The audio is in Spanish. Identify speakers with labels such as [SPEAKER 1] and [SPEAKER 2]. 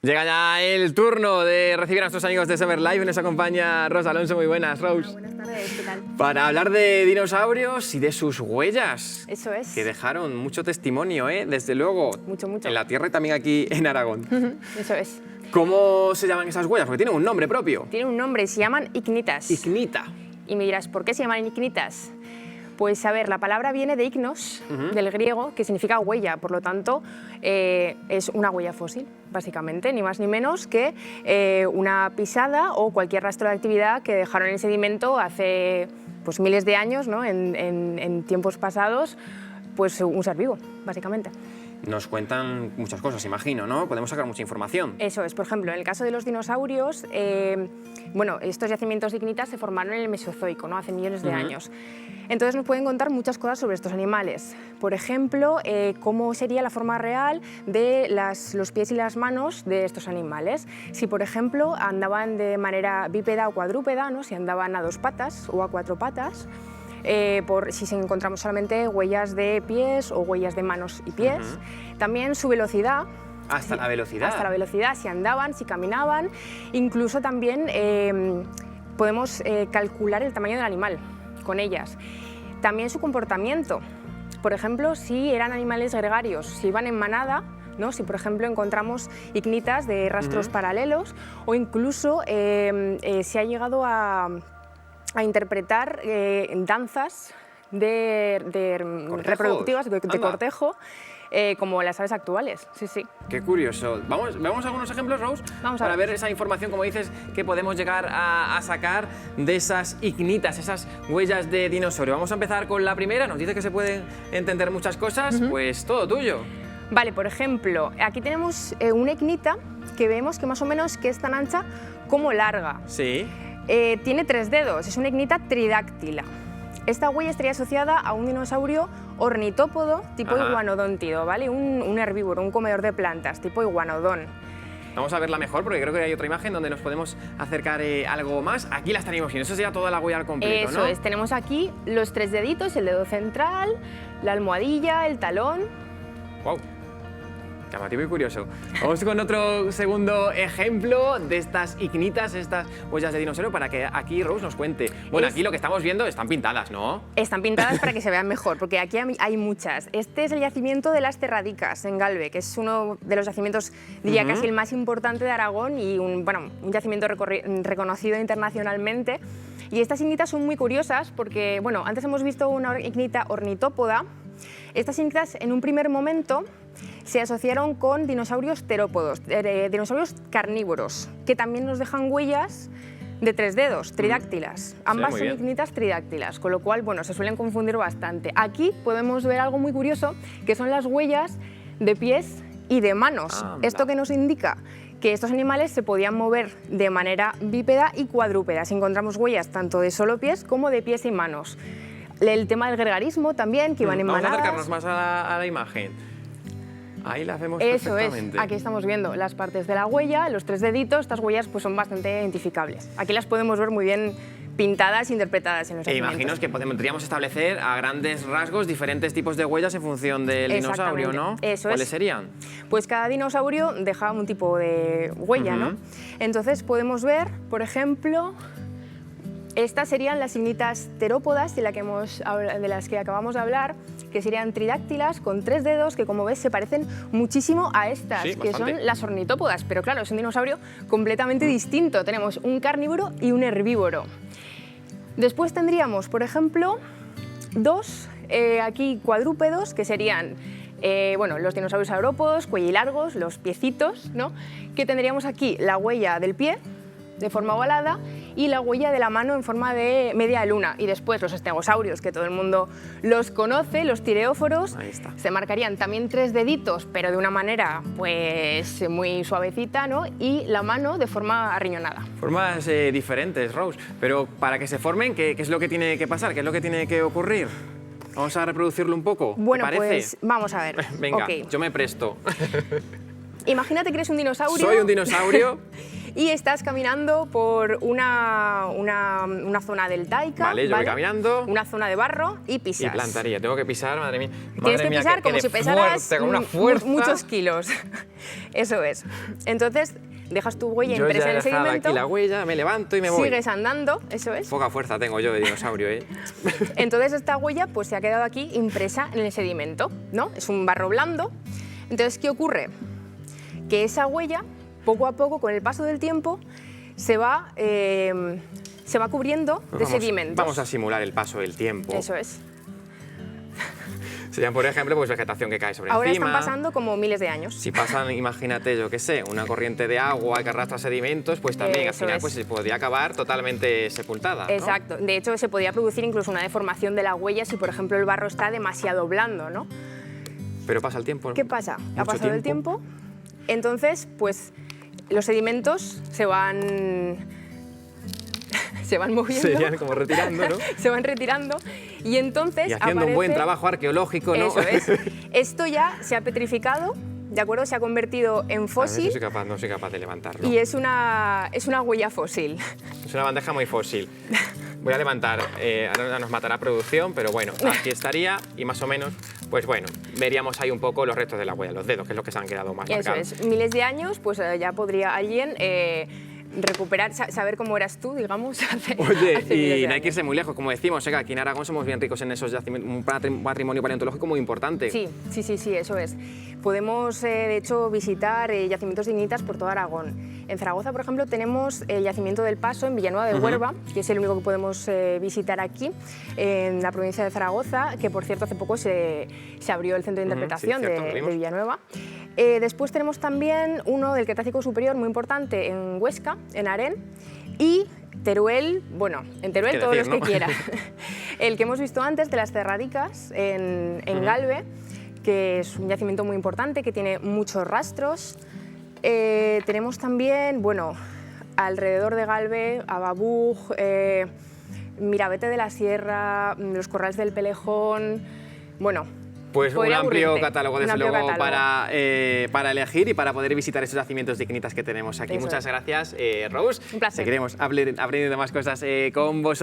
[SPEAKER 1] Llega ya el turno de recibir a nuestros amigos de Sever Live. Nos acompaña Ros Alonso. Muy buenas, Rose.
[SPEAKER 2] Hola, buenas tardes, ¿qué tal?
[SPEAKER 1] Para hablar de dinosaurios y de sus huellas.
[SPEAKER 2] Eso es.
[SPEAKER 1] Que dejaron mucho testimonio, desde luego.
[SPEAKER 2] Mucho, mucho.
[SPEAKER 1] En la Tierra y también aquí en Aragón.
[SPEAKER 2] Eso es.
[SPEAKER 1] ¿Cómo se llaman esas huellas? Porque tienen un nombre propio.
[SPEAKER 2] Tiene un nombre, se llaman ignitas.
[SPEAKER 1] Ignita.
[SPEAKER 2] Y me dirás, ¿por qué se llaman ignitas? Pues a ver, la palabra viene de ignos, del griego, que significa huella, por lo tanto es una huella fósil, básicamente, ni más ni menos que una pisada o cualquier rastro de actividad que dejaron en el sedimento hace pues, miles de años, ¿no? en tiempos pasados, pues un ser vivo, básicamente.
[SPEAKER 1] Nos cuentan muchas cosas, imagino, ¿no? Podemos sacar mucha información.
[SPEAKER 2] Eso es, por ejemplo, en el caso de los dinosaurios, bueno, estos yacimientos de ignitas se formaron en el Mesozoico, ¿no? Hace millones de años. Entonces nos pueden contar muchas cosas sobre estos animales. Por ejemplo, cómo sería la forma real de los pies y las manos de estos animales. Si, por ejemplo, andaban de manera bípeda o cuadrúpeda, ¿no? Si andaban a 2 patas o a 4 patas. Si encontramos solamente huellas de pies o huellas de manos y pies. También su velocidad.
[SPEAKER 1] ¿Hasta la velocidad?
[SPEAKER 2] Hasta la velocidad, si andaban, si caminaban. Incluso también podemos calcular el tamaño del animal con ellas. También su comportamiento. Por ejemplo, si eran animales gregarios, si iban en manada, ¿no? Si, por ejemplo, encontramos ignitas de rastros paralelos, o incluso se ha llegado a interpretar danzas reproductivas, de cortejo, como las aves actuales. Sí, sí.
[SPEAKER 1] Qué curioso. ¿Vamos a algunos ejemplos, Rose?
[SPEAKER 2] Vamos a
[SPEAKER 1] para ver esa información, como dices, que podemos llegar a sacar de esas ignitas, esas huellas de dinosaurio. Vamos a empezar con la primera. Nos dice que se pueden entender muchas cosas. Pues todo tuyo.
[SPEAKER 2] Vale, por ejemplo, aquí tenemos una ignita que vemos que más o menos que es tan ancha como larga.
[SPEAKER 1] Sí.
[SPEAKER 2] Tiene 3 dedos, es una ignita tridáctila. Esta huella estaría asociada a un dinosaurio ornitópodo tipo iguanodóntido, ¿vale? Un herbívoro, un comedor de plantas tipo iguanodón.
[SPEAKER 1] Vamos a verla mejor porque creo que hay otra imagen donde nos podemos acercar algo más. Aquí la estaríamos viendo, eso sería toda la huella al completo,
[SPEAKER 2] Eso
[SPEAKER 1] ¿no?
[SPEAKER 2] es, tenemos aquí los 3 deditos, el dedo central, la almohadilla, el talón.
[SPEAKER 1] ¡Wow! Llamativo y curioso. Vamos con otro segundo ejemplo de estas ignitas, estas huellas de dinosaurio, para que aquí Rose nos cuente. Bueno, aquí lo que estamos viendo están pintadas, ¿no?
[SPEAKER 2] Están pintadas para que se vean mejor, porque aquí hay muchas. Este es el yacimiento de las Terradicas, en Galve, que es uno de los yacimientos, diría casi el más importante de Aragón y un yacimiento reconocido internacionalmente. Y estas ignitas son muy curiosas porque, bueno, antes hemos visto una ignita ornitópoda. Estas ignitas, en un primer momento, se asociaron con dinosaurios terópodos, dinosaurios carnívoros, que también nos dejan huellas de 3 dedos, tridáctilas. Ambas son ignitas tridáctilas, con lo cual, bueno, se suelen confundir bastante. Aquí podemos ver algo muy curioso, que son las huellas de pies y de manos. ¿Esto qué nos indica? Que estos animales se podían mover de manera bípeda y cuadrúpeda. Si encontramos huellas tanto de solo pies como de pies y manos. El tema del gregarismo también, que iban en manadas.
[SPEAKER 1] Vamos a acercarnos más a la imagen. Ahí la vemos perfectamente.
[SPEAKER 2] Eso es, aquí estamos viendo las partes de la huella, los 3 deditos. Estas huellas pues, son bastante identificables. Aquí las podemos ver muy bien pintadas e interpretadas en los yacimientos.
[SPEAKER 1] Imagino que podríamos establecer a grandes rasgos diferentes tipos de huellas en función del dinosaurio, ¿no?
[SPEAKER 2] Eso
[SPEAKER 1] ¿Cuáles
[SPEAKER 2] es.
[SPEAKER 1] serían?
[SPEAKER 2] Pues cada dinosaurio dejaba un tipo de huella, ¿no? Entonces podemos ver, por ejemplo, estas serían las ignitas terópodas de las que acabamos de hablar, que serían tridáctilas con 3 dedos, que como ves se parecen muchísimo a estas, que son las ornitópodas. Pero claro, es un dinosaurio completamente distinto. Tenemos un carnívoro y un herbívoro. Después tendríamos, por ejemplo, 2 aquí cuadrúpedos, que serían bueno, los dinosaurios saurópodos, cuellilargos, los piecitos, ¿no? Que tendríamos aquí la huella del pie, de forma ovalada, y la huella de la mano en forma de media luna. Y después los estegosaurios, que todo el mundo los conoce, los tireóforos, se marcarían también 3 deditos, pero de una manera pues muy suavecita, ¿no? Y la mano de forma arriñonada.
[SPEAKER 1] Formas diferentes, Rose, pero para que se formen, ¿qué es lo que tiene que pasar? ¿Qué es lo que tiene que ocurrir? Vamos a reproducirlo un poco,
[SPEAKER 2] bueno,
[SPEAKER 1] ¿te parece?
[SPEAKER 2] Pues vamos a ver.
[SPEAKER 1] Venga, yo me presto.
[SPEAKER 2] Imagínate que eres un dinosaurio.
[SPEAKER 1] Soy un dinosaurio.
[SPEAKER 2] y estás caminando por una zona deltaica,
[SPEAKER 1] Vale, yo voy caminando.
[SPEAKER 2] una zona de barro y pisas.
[SPEAKER 1] Y plantaría, tengo que pisar, madre mía.
[SPEAKER 2] Tienes que pisar como si pesaras
[SPEAKER 1] fuerte, con una fuerza.
[SPEAKER 2] muchos kilos. Eso es. Entonces, dejas tu huella
[SPEAKER 1] Yo
[SPEAKER 2] impresa
[SPEAKER 1] ya
[SPEAKER 2] en
[SPEAKER 1] he
[SPEAKER 2] el
[SPEAKER 1] dejado
[SPEAKER 2] sedimento,
[SPEAKER 1] aquí la huella, me levanto y me voy.
[SPEAKER 2] sigues andando, eso es.
[SPEAKER 1] Poca fuerza tengo yo de dinosaurio, ¿eh?
[SPEAKER 2] Entonces esta huella pues, se ha quedado aquí impresa en el sedimento, ¿no? Es un barro blando. Entonces, ¿qué ocurre? Que esa huella, poco a poco, con el paso del tiempo, se va cubriendo de sedimentos.
[SPEAKER 1] Vamos a simular el paso del tiempo.
[SPEAKER 2] Eso es.
[SPEAKER 1] Serían, por ejemplo, pues vegetación que cae sobre
[SPEAKER 2] Ahora
[SPEAKER 1] encima.
[SPEAKER 2] están pasando como miles de años.
[SPEAKER 1] Si pasan, imagínate, yo qué sé, una corriente de agua que arrastra sedimentos, pues también al
[SPEAKER 2] Eso
[SPEAKER 1] final
[SPEAKER 2] es.
[SPEAKER 1] pues, se podría acabar totalmente sepultada, ¿no?
[SPEAKER 2] Exacto. De hecho, se podría producir incluso una deformación de la huella si, por ejemplo, el barro está demasiado blando, ¿no?
[SPEAKER 1] Pero pasa el tiempo.
[SPEAKER 2] ¿Qué pasa? Ha
[SPEAKER 1] Mucho
[SPEAKER 2] pasado el tiempo, entonces, pues, los sedimentos se van moviendo.
[SPEAKER 1] Se irían como retirando, ¿no?
[SPEAKER 2] Se van retirando y entonces
[SPEAKER 1] Y haciendo un buen
[SPEAKER 2] aparece-
[SPEAKER 1] trabajo arqueológico, ¿no?
[SPEAKER 2] Eso es. Esto ya se ha petrificado, ¿de acuerdo? Se ha convertido en
[SPEAKER 1] A ver,
[SPEAKER 2] fósil
[SPEAKER 1] no soy capaz de levantarlo.
[SPEAKER 2] y es una huella fósil.
[SPEAKER 1] Es una bandeja muy fósil. Voy a levantar, ahora nos matará producción, pero bueno, aquí estaría y más o menos, pues bueno, veríamos ahí un poco los restos de la huella, los dedos, que es lo que se han quedado más
[SPEAKER 2] Eso
[SPEAKER 1] marcados.
[SPEAKER 2] es. Miles de años, pues ya podría alguien recuperar, saber cómo eras tú, digamos, hace
[SPEAKER 1] Oye,
[SPEAKER 2] hace miles
[SPEAKER 1] y
[SPEAKER 2] de
[SPEAKER 1] no hay que
[SPEAKER 2] años.
[SPEAKER 1] irse muy lejos, como decimos, que aquí en Aragón somos bien ricos en esos yacimientos, un patrimonio paleontológico muy importante.
[SPEAKER 2] Sí, eso es. Podemos, de hecho, visitar yacimientos de ignitas por todo Aragón. En Zaragoza, por ejemplo, tenemos el yacimiento del Paso, en Villanueva de Huerva, que es el único que podemos visitar aquí, en la provincia de Zaragoza, que, por cierto, hace poco se abrió el centro de interpretación
[SPEAKER 1] sí, cierto, lo
[SPEAKER 2] de
[SPEAKER 1] vimos.
[SPEAKER 2] Villanueva. Después tenemos también uno del Cretácico Superior muy importante en Huesca, en Aren, y Teruel, bueno, en Teruel
[SPEAKER 1] ¿Qué
[SPEAKER 2] todos
[SPEAKER 1] decir,
[SPEAKER 2] los
[SPEAKER 1] no?
[SPEAKER 2] que quiera. El que hemos visto antes de las Cerradicas, en Galve, que es un yacimiento muy importante, que tiene muchos rastros. Tenemos también, bueno, alrededor de Galve, Ababuj, Mirabete de la Sierra, los Corrales del Pelejón, bueno.
[SPEAKER 1] Pues un
[SPEAKER 2] podría
[SPEAKER 1] amplio
[SPEAKER 2] aburrirte,
[SPEAKER 1] catálogo,
[SPEAKER 2] un
[SPEAKER 1] desde
[SPEAKER 2] amplio
[SPEAKER 1] luego,
[SPEAKER 2] catálogo.
[SPEAKER 1] para elegir y para poder visitar esos yacimientos de ignitas que tenemos aquí.
[SPEAKER 2] Eso
[SPEAKER 1] Muchas
[SPEAKER 2] es.
[SPEAKER 1] gracias, Rose.
[SPEAKER 2] Un placer.
[SPEAKER 1] Seguiremos aprendiendo más cosas con vosotros.